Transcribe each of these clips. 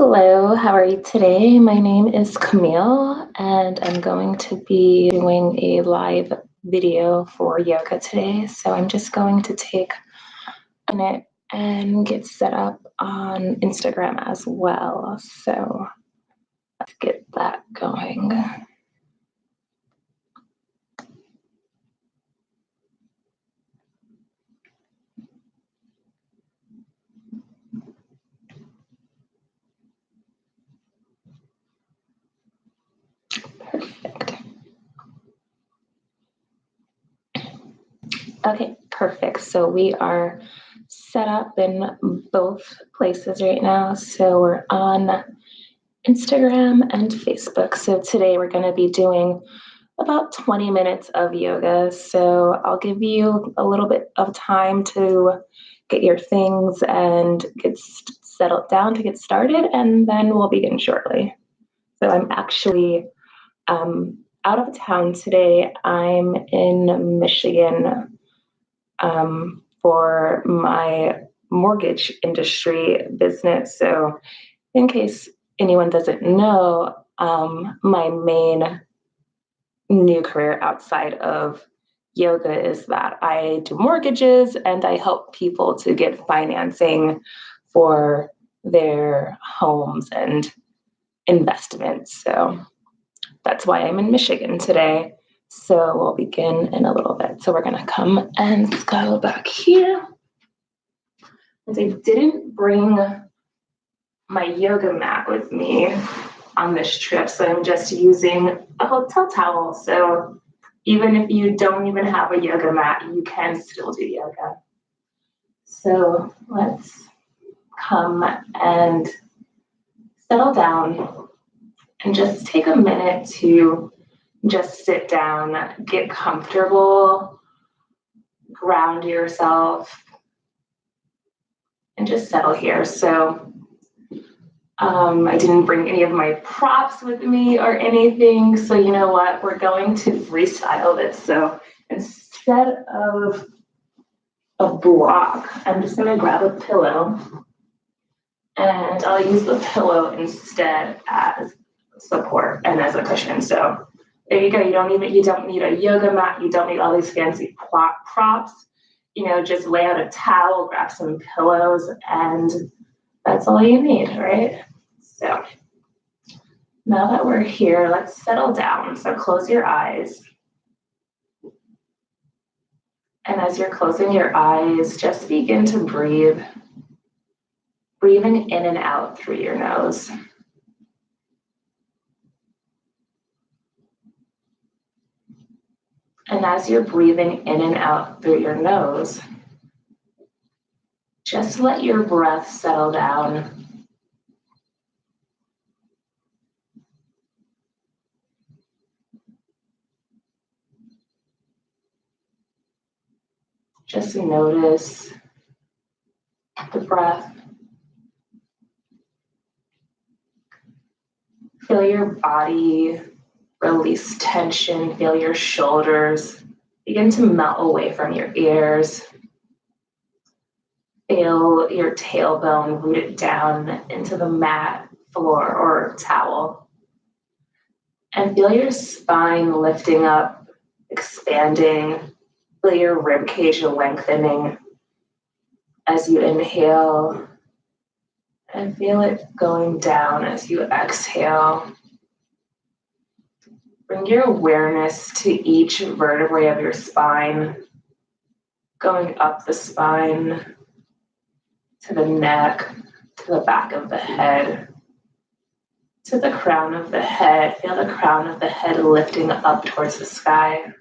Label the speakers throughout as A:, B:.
A: Hello, how are you today? My name is Camille, and I'm going to be doing a live video for yoga today. So I'm just going to take a minute and get set up on Instagram as well. So let's get that going. Perfect. Okay, perfect. So we are set up in both places right now. So we're on Instagram and Facebook. So today we're going to be doing about 20 minutes of yoga. So I'll give you a little bit of time to get your things and get settled down to get started, and then we'll begin shortly. So I'm actually out of town today. I'm in Michigan for my mortgage industry business. So in case anyone doesn't know, my main new career outside of yoga is that I do mortgages and I help people to get financing for their homes and investments. So that's why I'm in Michigan today. So we'll begin in a little bit. So we're going to come and go back here. And I didn't bring my yoga mat with me on this trip, so I'm just using a hotel towel. So even if you don't even have a yoga mat, you can still do yoga. So let's come and settle down and just take a minute to just sit down, get comfortable, ground yourself, and just settle here. So I didn't bring any of my props with me or anything. So you know what? We're going to freestyle this. So instead of a block, I'm just going to grab a pillow and I'll use the pillow instead as support and as a cushion. So there you go. You don't need a yoga mat. You don't need all these fancy props. You know, just lay out a towel, grab some pillows, and that's all you need, right? So now that we're here, let's settle down. So close your eyes. And as you're closing your eyes, just begin to breathe. Breathing in and out through your nose. And as you're breathing in and out through your nose, just let your breath settle down. Just notice the breath. Feel your body release tension. Feel your shoulders begin to melt away from your ears. Feel your tailbone rooted down into the mat, floor, or towel. And feel your spine lifting up, expanding. Feel your rib cage lengthening as you inhale, and feel it going down as you exhale. Bring your awareness to each vertebrae of your spine, going up the spine, to the neck, to the back of the head, to the crown of the head. Feel the crown of the head lifting up towards the sky.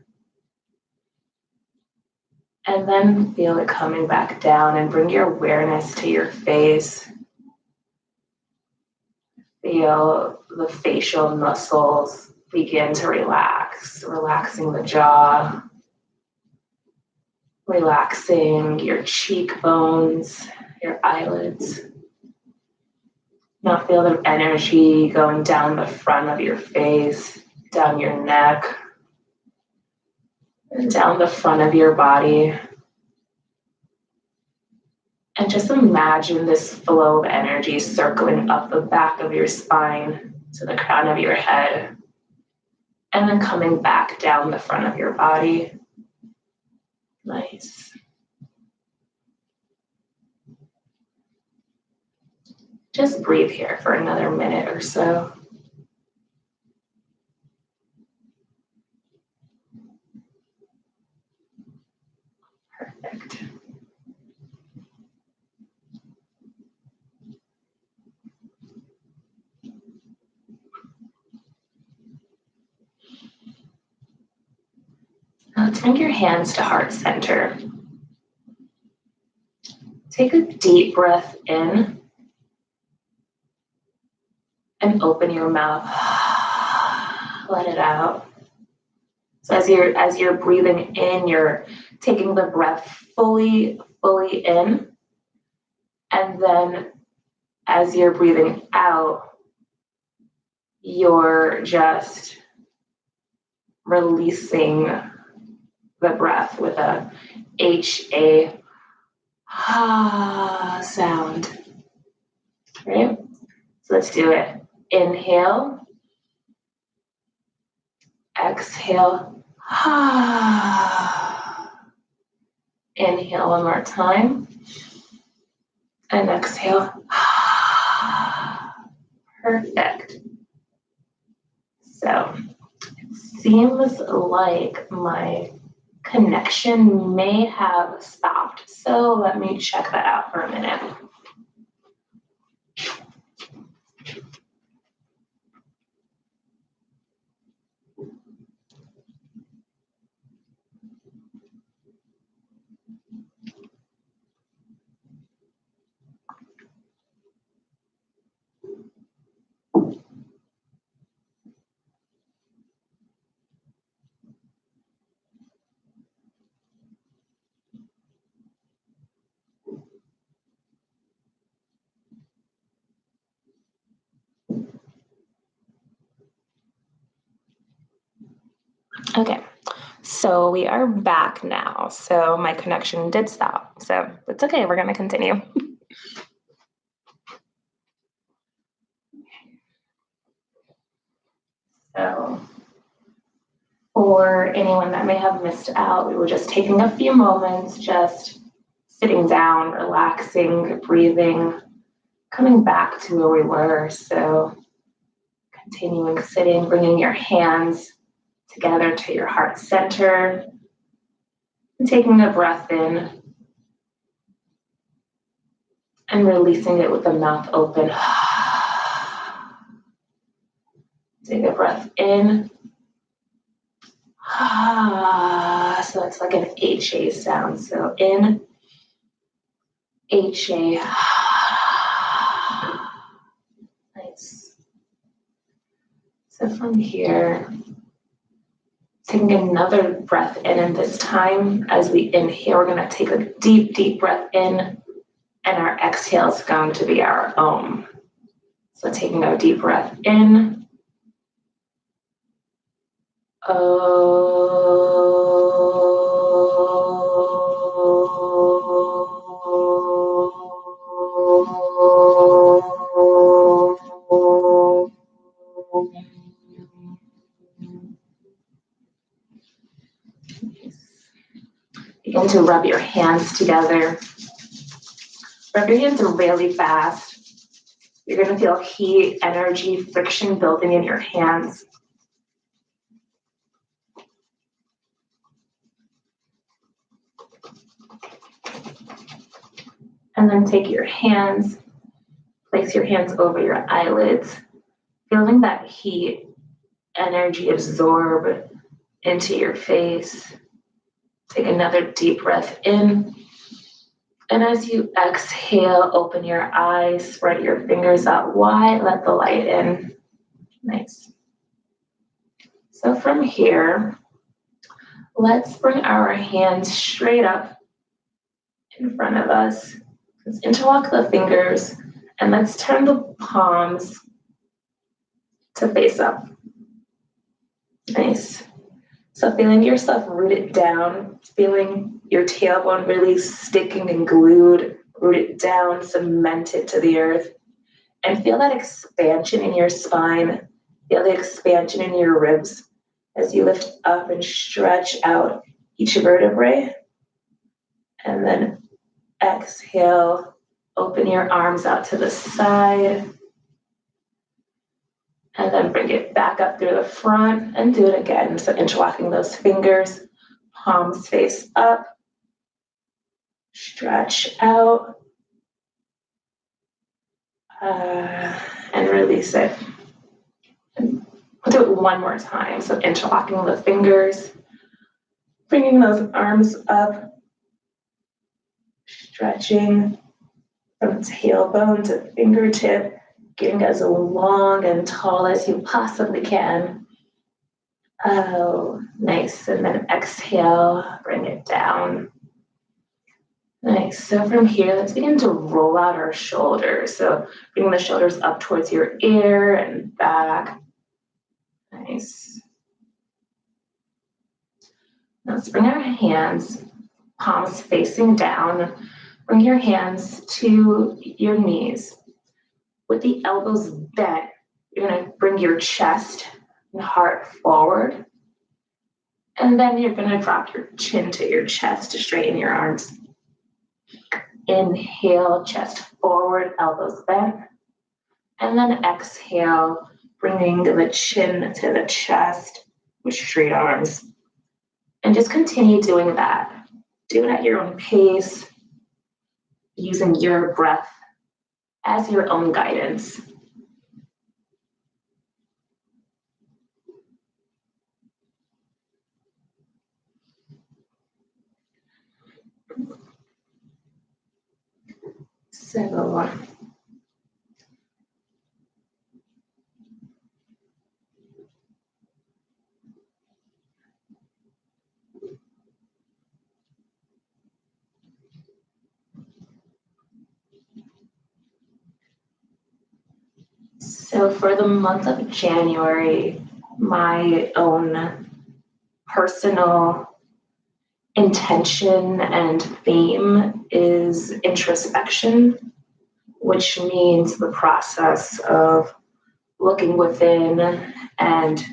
A: And then feel it coming back down, and bring your awareness to your face. Feel the facial muscles begin to relax, relaxing the jaw, relaxing your cheekbones, your eyelids. Now feel the energy going down the front of your face, down your neck, and down the front of your body. And just imagine this flow of energy circling up the back of your spine to the crown of your head, and then coming back down the front of your body. Nice. Just breathe here for another minute or so. Perfect. Now take your hands to heart center. Take a deep breath in and open your mouth. Let it out. So as you're breathing in, you're taking the breath fully in. And then as you're breathing out, you're just releasing the breath with a H-A sound. Right? So let's do it. Inhale. Exhale. Inhale one more time. And exhale. Perfect. So it seems like my connection may have stopped. So let me check that out for a minute. Okay, so we are back now. So my connection did stop. So it's okay, we're gonna continue. So for anyone that may have missed out, we were just taking a few moments, just sitting down, relaxing, breathing, coming back to where we were. So continuing sitting, bringing your hands together to your heart center, and taking a breath in and releasing it with the mouth open. Take a breath in. So it's like an HA sound. So in, HA. Nice. So from here, taking another breath in, and this time as we inhale, we're going to take a deep breath in, and our exhale is going to be our Om. So taking a deep breath in. Begin to rub your hands together. Rub your hands really fast. You're going to feel heat, energy, friction building in your hands. And then take your hands, place your hands over your eyelids, feeling that heat, energy absorb into your face. Take another deep breath in. And as you exhale, open your eyes, spread your fingers out wide, let the light in. Nice. So from here, let's bring our hands straight up in front of us. Let's interlock the fingers and let's turn the palms to face up. Nice. So feeling yourself rooted down, feeling your tailbone really sticking and glued root it down, cement it to the earth, and feel that expansion in your spine. Feel the expansion in your ribs as you lift up and stretch out each vertebrae. And then exhale, open your arms out to the side. And then bring it back up through the front and do it again. So interlocking those fingers, palms face up, stretch out, and release it. And we'll do it one more time. So interlocking the fingers, bringing those arms up, stretching from tailbone to fingertip, getting as long and tall as you possibly can. Oh, nice. And then exhale, bring it down. Nice. So from here, let's begin to roll out our shoulders. So bring the shoulders up towards your ear and back. Nice. Now let's bring our hands, palms facing down. Bring your hands to your knees. With the elbows bent, you're going to bring your chest and heart forward. And then you're going to drop your chin to your chest to straighten your arms. Inhale, chest forward, elbows bent. And then exhale, bringing the chin to the chest with straight arms. And just continue doing that. Do it at your own pace, using your breath as your own guidance. So for the month of January, my own personal intention and theme is introspection, which means the process of looking within and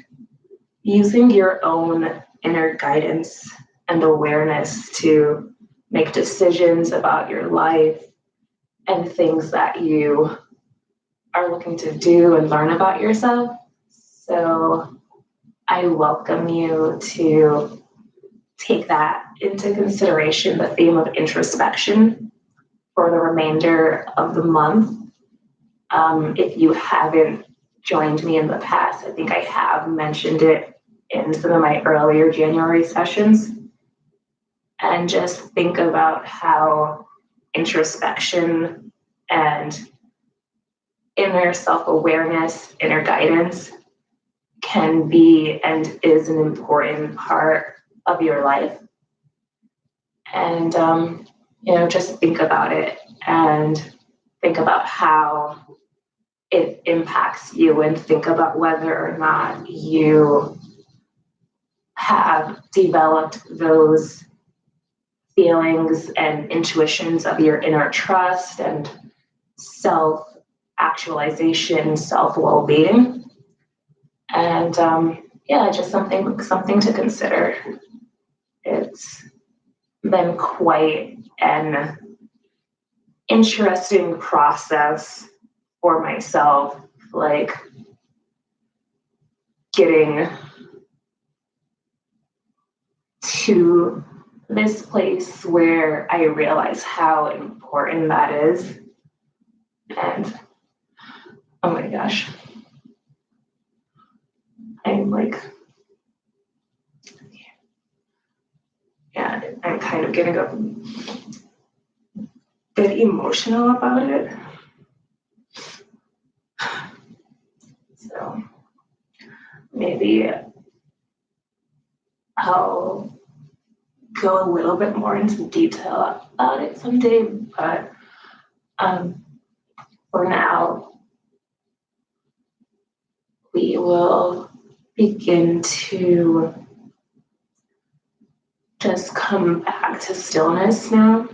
A: using your own inner guidance and awareness to make decisions about your life and things that you are looking to do and learn about yourself. So I welcome you to take that into consideration, the theme of introspection for the remainder of the month. If you haven't joined me in the past, I think I have mentioned it in some of my earlier January sessions. And just think about how introspection and inner self-awareness, inner guidance can be and is an important part of your life. And, just think about it and think about how it impacts you and think about whether or not you have developed those feelings and intuitions of your inner trust and self-actualization, self-well-being. And just something to consider. It's been quite an interesting process for myself, like getting to this place where I realize how important that is. And oh my gosh, I'm I'm kind of getting a bit emotional about it. So maybe I'll go a little bit more into detail about it someday, but for now, we will begin to just come back to stillness now.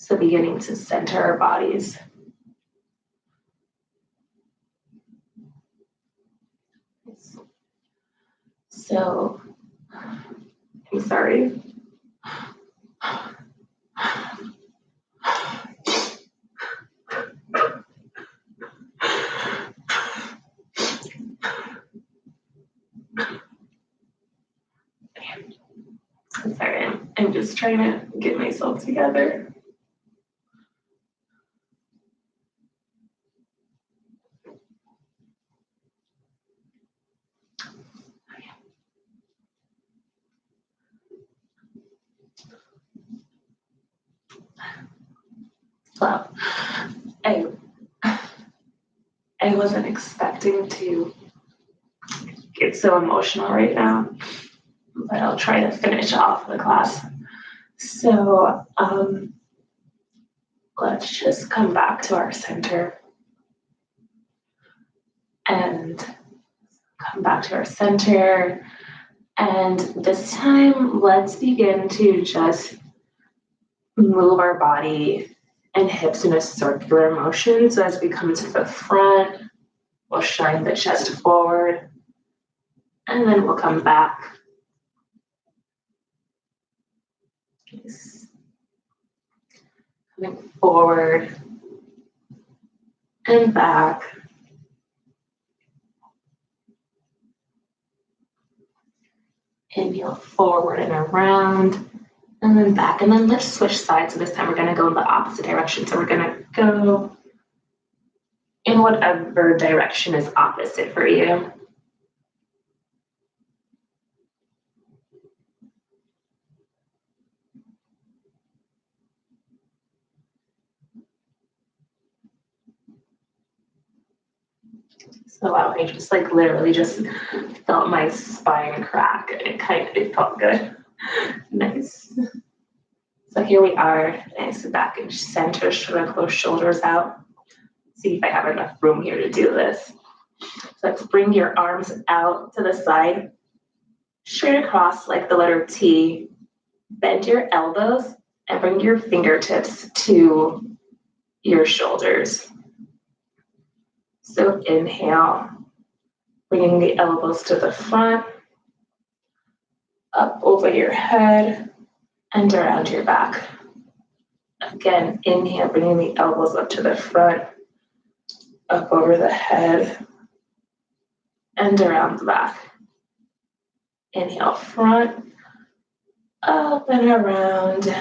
A: So beginning to center our bodies. So, I'm sorry. I'm sorry, I'm just trying to get myself together. Well, I wasn't expecting to get so emotional right now, but I'll try to finish off the class. So let's just come back to our center and come back to our center. And this time, let's begin to just move our body and hips in a circular motion. So as we come to the front, we'll shine the chest forward, and then we'll come back. Coming forward and back. Inhale forward and around, and then back. And then let's switch sides. So this time we're going to go in the opposite direction. So we're going to go in whatever direction is opposite for you. So wow, I just like literally just felt my spine crack. It felt good. Nice. So here we are, nice back and center, shoulder close, shoulders out. See if I have enough room here to do this. So let's bring your arms out to the side, straight across like the letter T. Bend your elbows and bring your fingertips to your shoulders. So inhale, bringing the elbows to the front, up over your head, and around your back. Again, inhale, bringing the elbows up to the front, up over the head, and around the back. Inhale, front, up and around.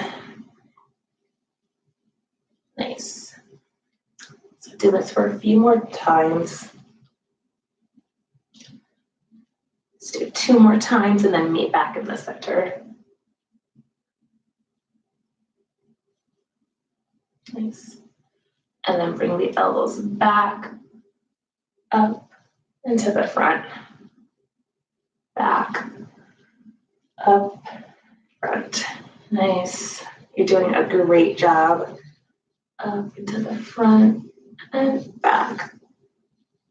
A: Nice. So do this for a few more times. Let's do 2 more times and then meet back in the center. Nice. And then bring the elbows back, up, into the front. Back, up, front. Nice. You're doing a great job. Up into the front and back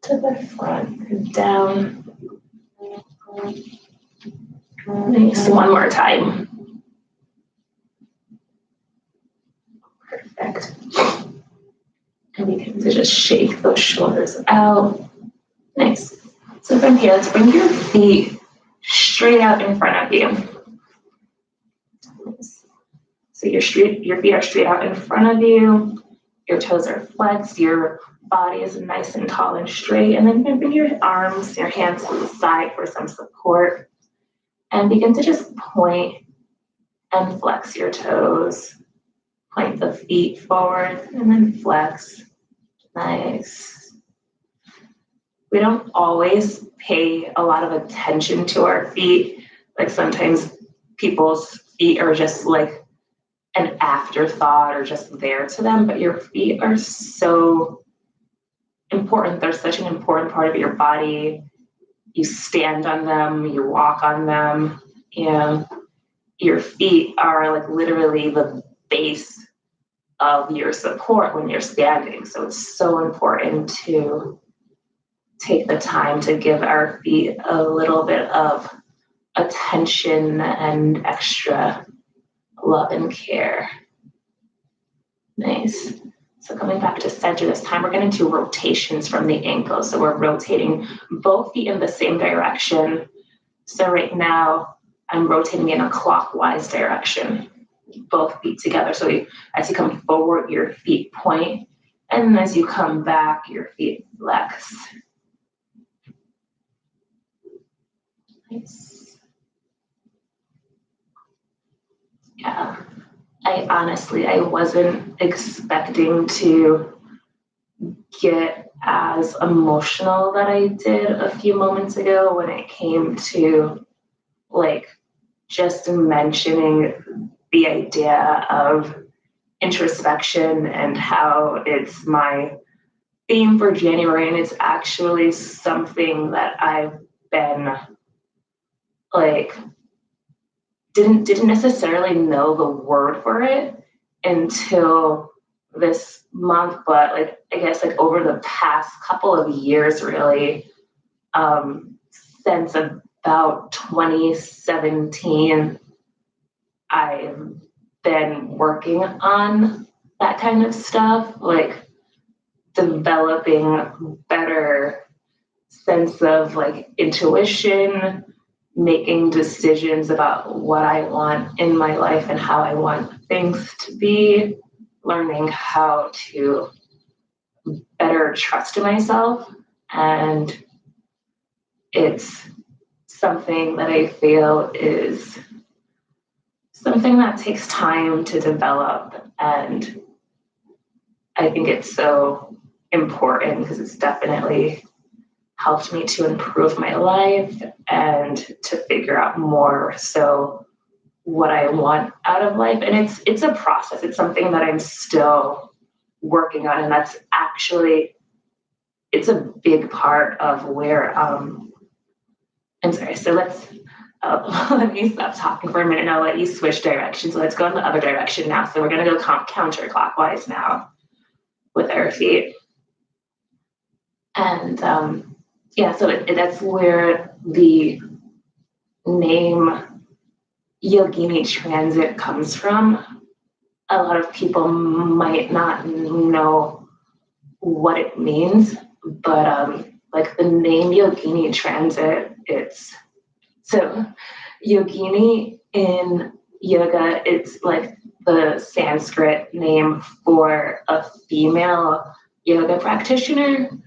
A: to the front and down. Nice. 1 more time. Perfect. And you can just shake those shoulders out. Nice. So from here, let's bring your feet straight out in front of you. Nice. So your feet are straight out in front of you. Your toes are flexed. Your body is nice and tall and straight. And then you can bring your arms, your hands to the side for some support. And begin to just point and flex your toes. Point the feet forward and then flex. Nice. We don't always pay a lot of attention to our feet. Like sometimes people's feet are just like an afterthought or just there to them, but your feet are so important. They're such an important part of your body. You stand on them, you walk on them, and your feet are like literally the base of your support when you're standing. So it's so important to take the time to give our feet a little bit of attention and extra love and care. Nice. So coming back to center this time, we're going to do rotations from the ankle. So we're rotating both feet in the same direction. So right now, I'm rotating in a clockwise direction, both feet together. So as you come forward, your feet point, and as you come back, your feet flex. Nice. Yeah. I wasn't expecting to get as emotional that I did a few moments ago when it came to like just mentioning the idea of introspection and how it's my theme for January. And it's actually something that I've been like, didn't necessarily know the word for it until this month, but like I guess like over the past couple of years, really, um, since about 2017, I've been working on that kind of stuff, like developing better sense of like intuition, making decisions about what I want in my life and how I want things to be, learning how to better trust myself. And it's something that I feel is something that takes time to develop. And I think it's so important because it's definitely helped me to improve my life and to figure out more so what I want out of life. And it's a process. It's something that I'm still working on. And that's actually it's a big part of where I'm sorry, so let's let me stop talking for a minute and I'll let you switch directions. So let's go in the other direction now. So we're gonna go counterclockwise now with our feet. And yeah, so that's where the name Yogini transit comes from. A lot of people might not know what it means, but like the name Yogini transit, it's so Yogini in yoga, it's like the Sanskrit name for a female yoga practitioner.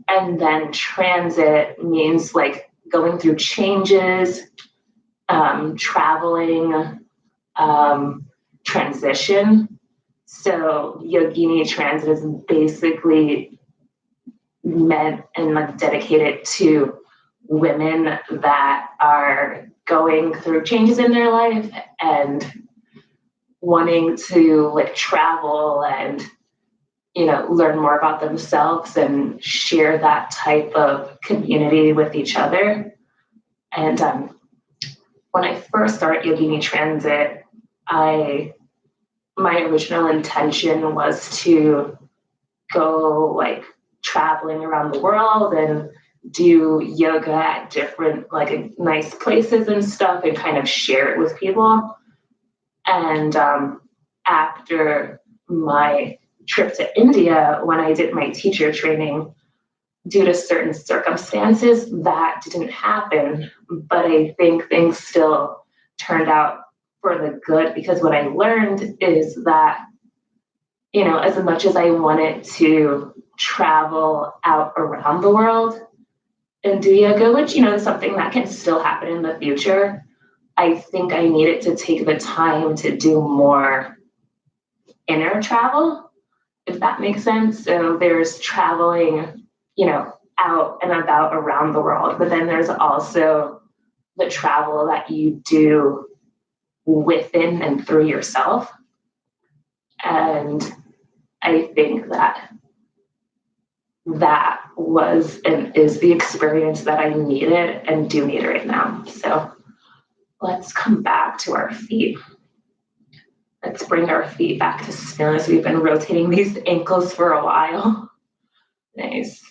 A: And then transit means like going through changes, traveling, transition. So Yogini transit is basically meant and like dedicated to women that are going through changes in their life and wanting to like travel and learn more about themselves and share that type of community with each other. And when I first started Yogini Transit, my original intention was to go like traveling around the world and do yoga at different like nice places and stuff and kind of share it with people. And after my trip to India, when I did my teacher training, due to certain circumstances, that didn't happen. But I think things still turned out for the good because what I learned is that, as much as I wanted to travel out around the world and do yoga, which, is something that can still happen in the future, I think I needed to take the time to do more inner travel, if that makes sense. So there's traveling, out and about around the world, but then there's also the travel that you do within and through yourself. And I think that was and is the experience that I needed and do need right now. So let's come back to our feet. Let's bring our feet back to stillness. We've been rotating these ankles for a while. Nice.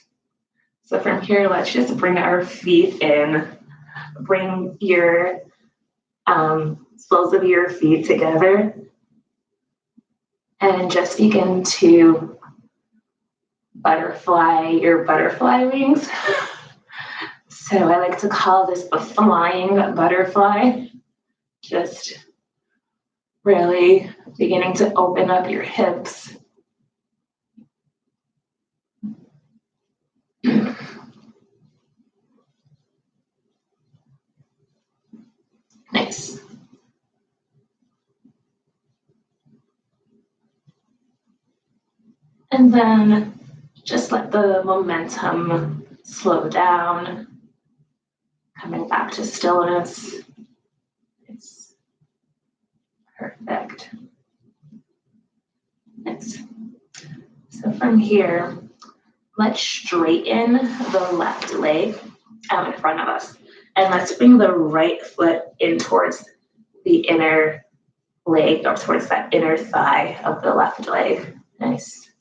A: So from here, let's just bring our feet in. Bring your soles of your feet together. And just begin to butterfly your butterfly wings. So I like to call this the flying butterfly. Just really beginning to open up your hips. Nice. And then just let the momentum slow down, coming back to stillness. It's perfect. Nice. So from here, let's straighten the left leg out in front of us. And let's bring the right foot in towards the inner leg or towards that inner thigh of the left leg. Nice.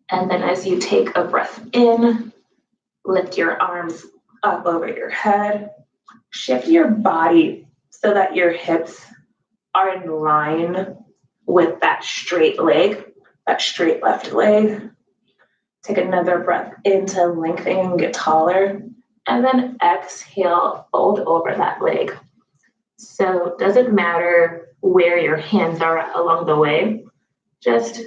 A: And then as you take a breath in, lift your arms up over your head. Shift your body so that your hips are in line with that straight leg, that straight left leg. Take another breath in to lengthen and get taller. And then exhale, fold over that leg. So it doesn't matter where your hands are along the way. Just,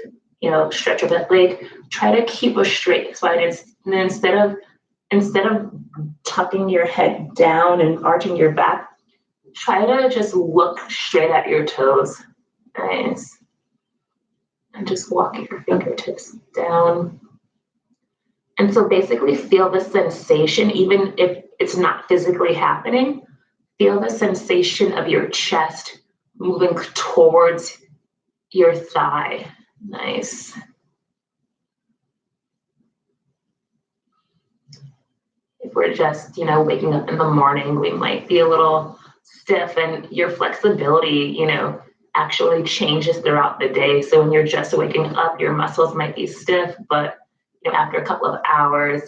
A: stretch over that leg. Try to keep a straight spine. And instead of tucking your head down and arching your back, try to just look straight at your toes. Nice. And just walk your fingertips down. And so basically feel the sensation, even if it's not physically happening, feel the sensation of your chest moving towards your thigh. Nice. If we're just, waking up in the morning, we might be a little stiff, and your flexibility, actually changes throughout the day. So when you're just waking up, your muscles might be stiff, but after a couple of hours,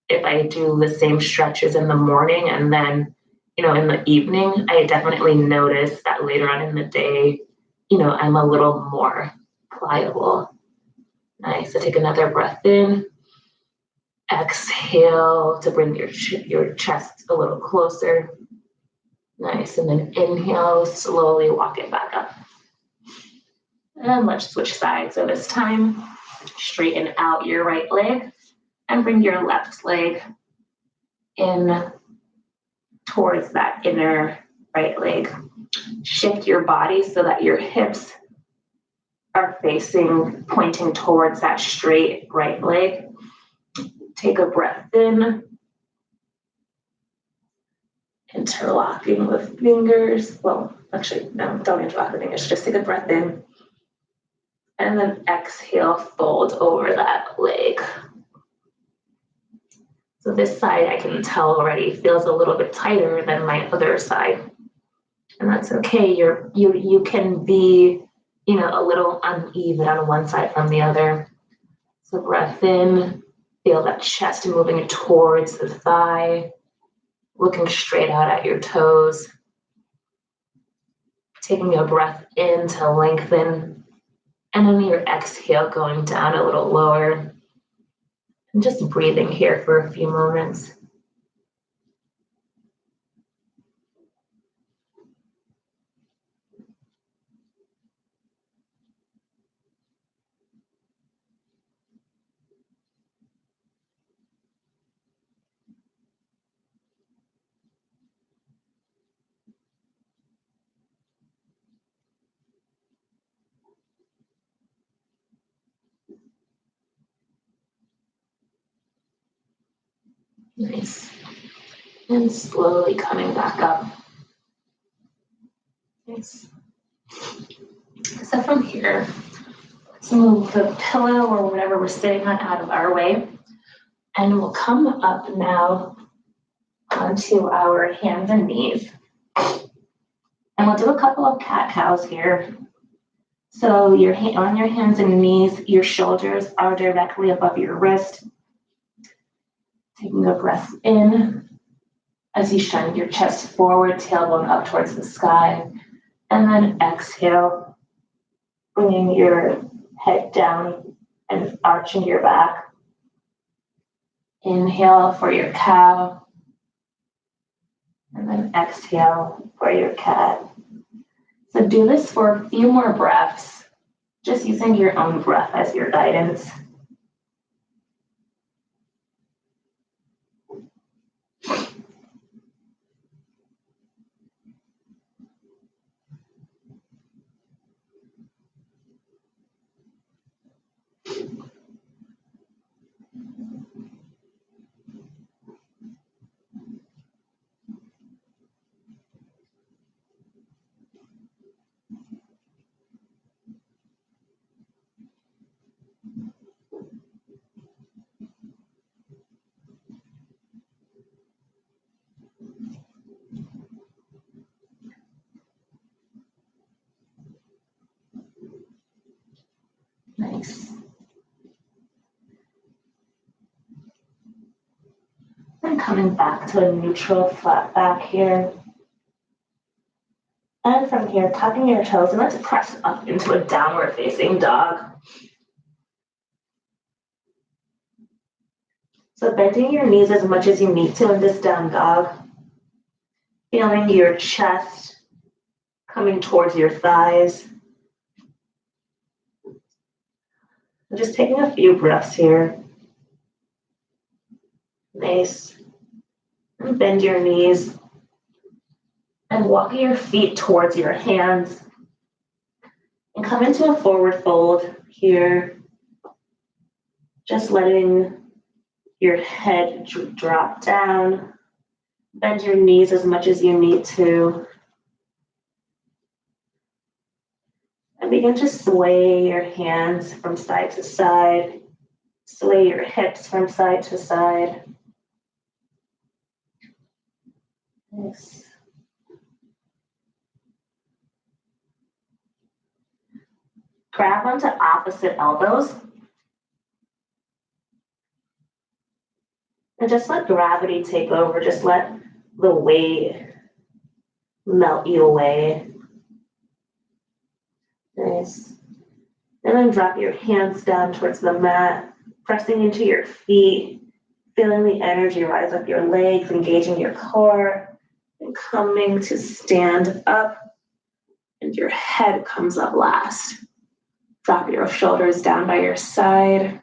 A: if I do the same stretches in the morning and then, in the evening, I definitely notice that later on in the day, I'm a little more pliable. Nice. So take another breath in. Exhale to bring your chest a little closer. Nice. And then inhale, slowly walk it back up. And let's switch sides. So this time, straighten out your right leg and bring your left leg in towards that inner right leg. Shift your body so that your hips are pointing towards that straight right leg. Take a breath in, interlocking the fingers. Well, actually, no, don't interlock the fingers. Just take a breath in. And then exhale, fold over that leg. So this side, I can tell already, feels a little bit tighter than my other side. And that's okay. You can be, a little uneven on one side from the other. So breath in, feel that chest moving towards the thigh, looking straight out at your toes. Taking a breath in to lengthen, and then your exhale going down a little lower. And just breathing here for a few moments. Nice. And slowly coming back up. Nice. So from here, let's move the pillow or whatever we're sitting on out of our way. And we'll come up now onto our hands and knees. And we'll do a couple of cat-cows here. So you're on your hands and knees, your shoulders are directly above your wrist. Taking a breath in as you shine your chest forward, tailbone up towards the sky. And then exhale, bringing your head down and arching your back. Inhale for your cow, and then exhale for your cat. So do this for a few more breaths, just using your own breath as your guidance. Nice. And coming back to a neutral flat back here. And from here, tucking your toes, and let's press up into a downward facing dog. So bending your knees as much as you need to in this down dog. Feeling your chest coming towards your thighs. And just taking a few breaths here. Nice. And bend your knees. And walking your feet towards your hands. And come into a forward fold here. Just letting your head drop down. Bend your knees as much as you need to. And begin to sway your hands from side to side. Sway your hips from side to side. Nice. Grab onto opposite elbows. And just let gravity take over. Just let the weight melt you away. Nice. And then drop your hands down towards the mat, pressing into your feet, feeling the energy rise up your legs, engaging your core, and coming to stand up. And your head comes up last. Drop your shoulders down by your side.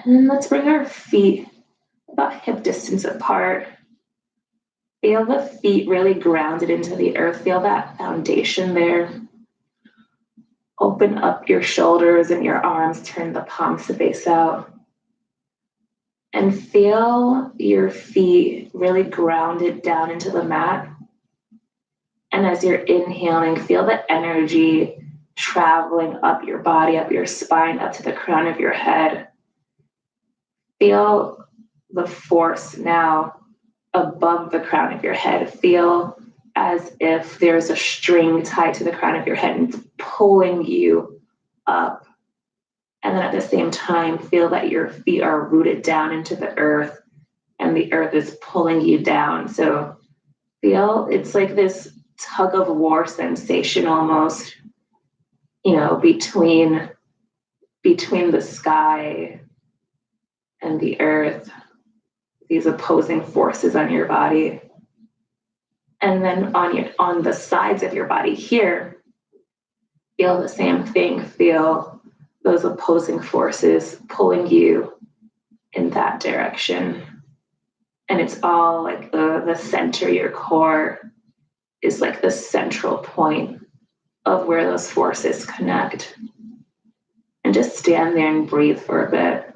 A: And let's bring our feet about hip distance apart. Feel the feet really grounded into the earth. Feel that foundation there. Open up your shoulders and your arms. Turn the palms to face out. And feel your feet really grounded down into the mat. And as you're inhaling, feel the energy traveling up your body, up your spine, up to the crown of your head. Feel the force now above the crown of your head. Feel as if there's a string tied to the crown of your head and pulling you up. And then at the same time, feel that your feet are rooted down into the earth and the earth is pulling you down. So feel it's like this tug of war sensation almost, between the sky and the earth, these opposing forces on your body. And then on the sides of your body here, feel the same thing. Feel those opposing forces pulling you in that direction. And it's all like the center, your core is like the central point of where those forces connect. And just stand there and breathe for a bit.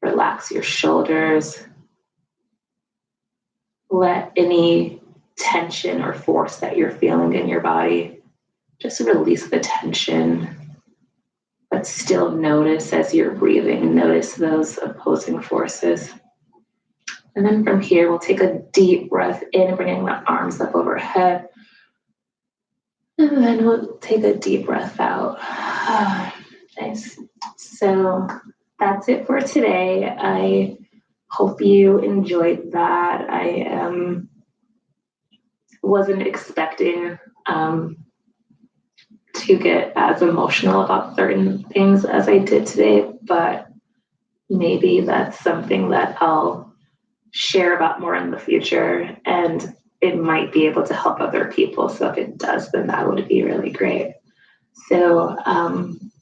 A: Relax your shoulders. Let any tension or force that you're feeling in your body, just release the tension, but still notice as you're breathing, notice those opposing forces. And then from here, we'll take a deep breath in, bringing the arms up overhead. And then we'll take a deep breath out. Nice. So that's it for today. I hope you enjoyed that. I wasn't expecting to get as emotional about certain things as I did today, but maybe that's something that I'll share about more in the future, and it might be able to help other people. So if it does, then that would be really great. So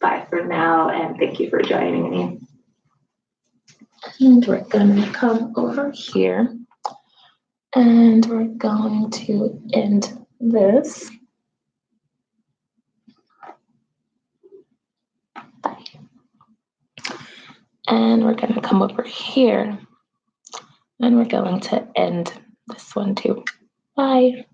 A: bye for now, and thank you for joining me. And we're gonna come over here and we're going to end this. Bye. And we're gonna come over here and we're going to end this one too. Bye.